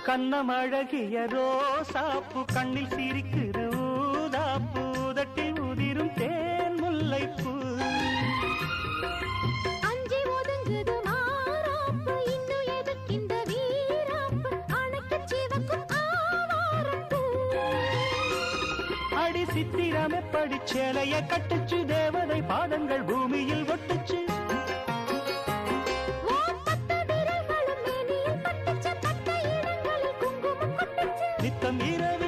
கண்ணமழகிய ரோசாப்பு கண்ணில் சிரிக்குது ஊதாப்பு உதட்டில் உதிரும் தேன் முல்லைப்பூ அஞ்சி ஒதுங்குது மாறாப்பு இன்னும் எதுக்கிந்த வீராப்பு அணைக்கு சிவக்கும் ஆவாரப்பூ அடி சித்திரமே படிச்சேலைய கட்டுச்சு தேவதை பாதங்கள் பூமியில் ஒட்டுச்சு நித்தம் இரவு